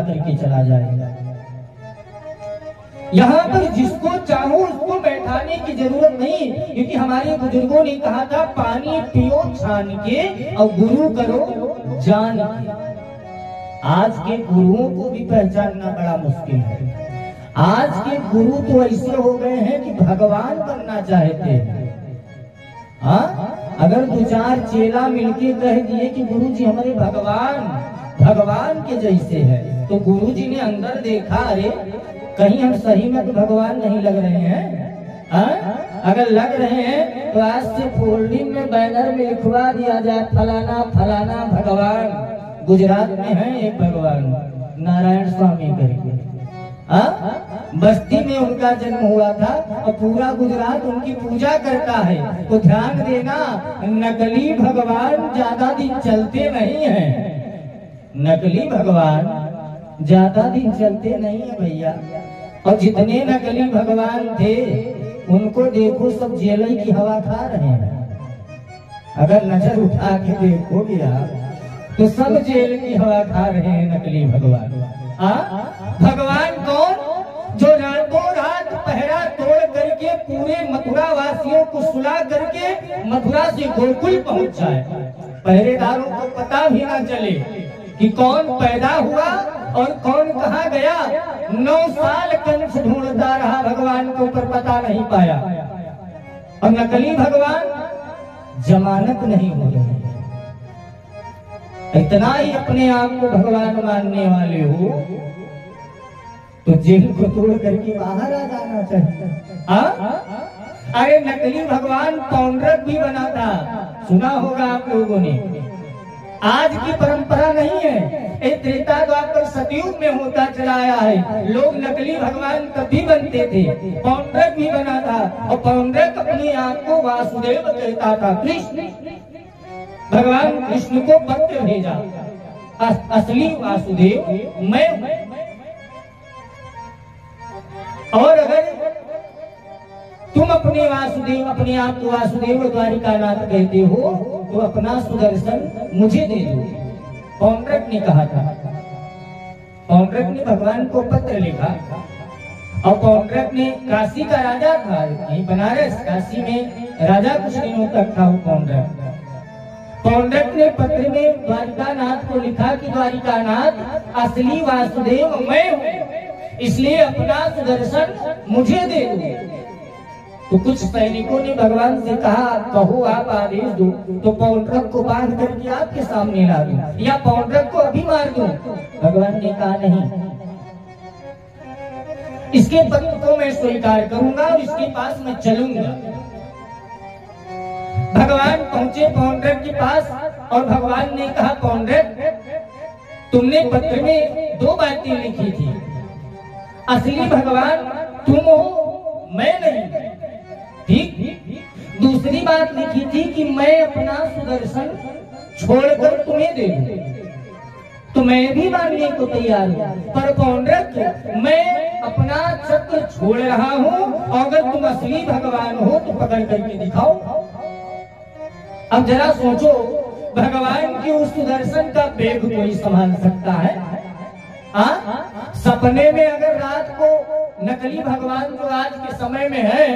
उठा करके चला जाएगा। यहाँ पर जिसको चाहो उसको बैठाने की जरूरत नहीं, क्योंकि हमारे बुजुर्गों ने कहा था पानी पियो छान के और गुरु करो जान के। आज के गुरुओं को भी पहचानना बड़ा मुश्किल है। आज के गुरु तो ऐसे हो गए हैं कि भगवान बनना चाहते हैं। अगर दो चार चेला मिलके कह दिए कि गुरुजी हमारे भगवान के जैसे है, तो गुरुजी ने अंदर देखा, अरे कहीं हम सही में तो भगवान नहीं लग रहे हैं। अगर लग रहे हैं तो आज से फोल्डिंग में बैनर में लिखवा दिया जाए फलाना फलाना भगवान। गुजरात में है एक भगवान नारायण स्वामी करके, बस्ती में उनका जन्म हुआ था और पूरा गुजरात उनकी पूजा करता है। तो ध्यान देना, नकली भगवान ज्यादा दिन चलते नहीं हैं। नकली भगवान ज्यादा दिन चलते नहीं है भैया। और जितने नकली भगवान थे उनको देखो सब जेल की हवा खा रहे हैं। अगर नजर उठा के देखोगे आप तो सब जेल की हवा खा रहे हैं नकली भगवान। भगवान कौन? जो रातों रात पहरा तोड़ करके पूरे मथुरा वासियों को सुला करके मथुरा से गोकुल पहुंच जाए। पहरेदारों को पता भी ना चले कि कौन पैदा हुआ और कौन कहाँ गया। 9 साल कंस ढूंढता रहा भगवान को, पर पता नहीं पाया। और नकली भगवान जमानत नहीं हो रही। इतना ही अपने आप को भगवान मानने वाले हो तो जेल को तोड़ करके बाहर आ जाना चाहिए। अरे नकली भगवान पौंड्रक भी बना था, सुना होगा आप लोगों ने। आज की परंपरा नहीं है, त्रेता द्वापर सतयुग में होता चला आया है। लोग नकली भगवान कभी बनते थे, पौंड्रक भी बना था। और पौंड्रक अपने आप को वासुदेव कहता था, कृष्ण। भगवान कृष्ण को पत्र भेजा, असली वासुदेव मैं। और अगर तुम अपने वासुदेव, अपने आप को वासुदेव द्वारिकानाथ कहते हो तो अपना सुदर्शन मुझे दे दो। पौंड्रक ने कहा था। पौंड्रक ने भगवान को पत्र लिखा। और पौंड्रक ने काशी का राजा था, बनारस काशी में राजा कुछ दिनों तक था वो पौंड्रक। पौंड्रक ने पत्र में द्वारिकानाथ को लिखा कि द्वारिकानाथ असली वासुदेव मैं हूँ, इसलिए अपना सुदर्शन मुझे दे दो। तो कुछ सैनिकों ने भगवान से कहा, कहो आप आदेश दो तो पौंड्रक को बांध करके आपके सामने ला दूं या पौंड्रक को अभी मार दूं। भगवान ने कहा नहीं, इसके पत्र को मैं स्वीकार करूंगा और इसके पास मैं चलूंगा। भगवान पहुंचे पौंड्रक के पास और भगवान ने कहा, पौंड्रक तुमने पत्र में 2 बातें लिखी थी, असली भगवान तुम हो, मैं नहीं। ठीक। दूसरी बात लिखी थी कि मैं अपना सुदर्शन छोड़कर तुम्हें दे दूं, तो मैं भी मानने को तैयार हूं। पर पौंड्रक मैं अपना चक्र छोड़ रहा हूं, अगर तुम असली भगवान हो तो पकड़ करके दिखाओ। अब जरा सोचो, भगवान के उस सुदर्शन का वेग कोई संभाल सकता है? सपने में अगर रात को नकली भगवान जो आज के समय में है,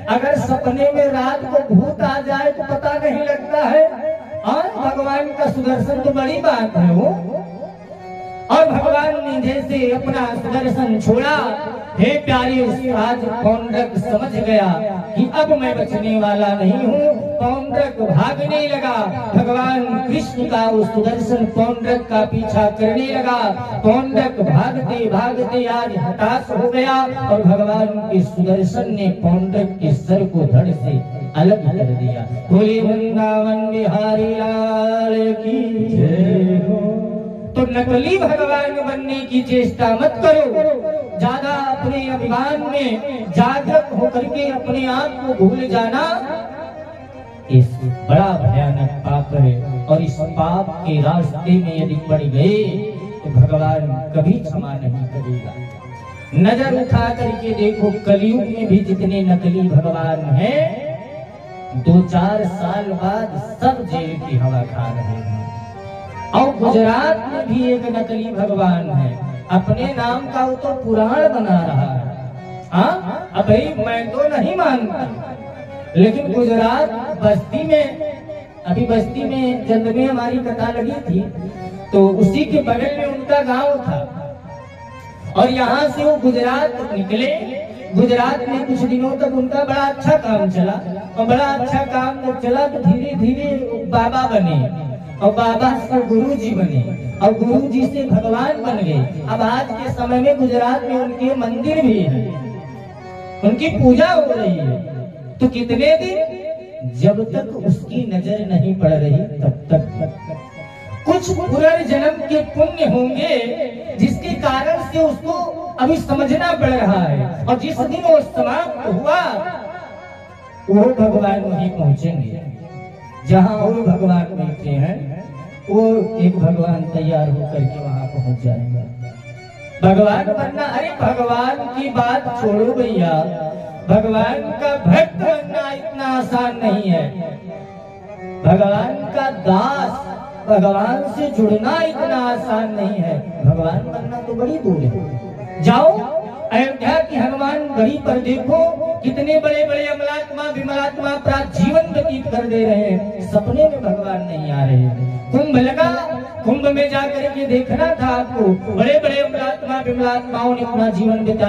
अगर सपने में रात को भूत आ जाए तो पता नहीं लगता है। और भगवान का सुदर्शन तो बड़ी बात है वो। और भगवान ने जैसे अपना सुदर्शन छोड़ा, हे प्यारे, आज पौंड्रक समझ गया कि अब मैं बचने वाला नहीं हूँ। पौंड्रक भागने लगा। भगवान कृष्ण का वो सुदर्शन पौंड्रक का पीछा करने लगा। पौंड्रक भागते भागते आज हताश हो गया और भगवान के सुदर्शन ने पौंड्रक के सर को धड़ से अलग कर दिया। बोले वृंदावन बिहारी लाल की जय हो। तो नकली भगवान बनने की चेष्टा मत करो। ज्यादा अपने अभिमान में जागृत होकर के अपने आप को भूल जाना इस बड़ा भयानक पाप है। और इस पाप के रास्ते में यदि पड़ गए तो भगवान कभी क्षमा नहीं करेगा। नजर उठा करके देखो, कलयुग में भी जितने नकली भगवान हैं 2-4 साल बाद सब जेल की हवा खा रहे हैं। और गुजरात में भी एक नकली भगवान है, अपने नाम का वो तो पुराण बना रहा है। हाँ, अब भाई मैं तो नहीं मानता, लेकिन गुजरात बस्ती में, अभी बस्ती में जंद में हमारी कथा लगी थी, तो उसी के बगल में उनका गांव था और यहाँ से वो गुजरात निकले। गुजरात में कुछ दिनों तक उनका बड़ा अच्छा काम चला और बड़ा अच्छा काम जब चला तो धीरे धीरे बाबा बने और बाबा से गुरु जी बने और गुरु जी से भगवान बन गए। अब आज के समय में गुजरात में उनके मंदिर भी है, उनकी पूजा हो रही है। तो कितने दिन, जब तक उसकी नजर नहीं पड़ रही तब तक कुछ पुनर्जन्म के पुण्य होंगे जिसके कारण से उसको अभी समझना पड़ रहा है, और जिस दिन वो समाप्त हुआ वो भगवान वहीं पहुंचेंगे जहां वो भगवान बैठे हैं। वो एक भगवान तैयार होकर के वहां पहुंच जाएगा। भगवान बनना, अरे भगवान की बात छोड़ो भैया, भगवान का भक्त बनना इतना आसान नहीं है। भगवान का दास, भगवान से जुड़ना इतना आसान नहीं है। भगवान बनना तो बड़ी दूर है। जाओ अयोध्या की हनुमान गढ़ी पर देखो, कितने बड़े बड़े अमलात्मा विमलात्मा अपराध जीवन व्यतीत कर दे रहे हैं, सपने में भगवान नहीं आ रहे। कुंभ लगा, कुंभ में जाकर के देखना था आपको, बड़े बड़े अमलात्मा विमलात्माओं ने अपना जीवन बिता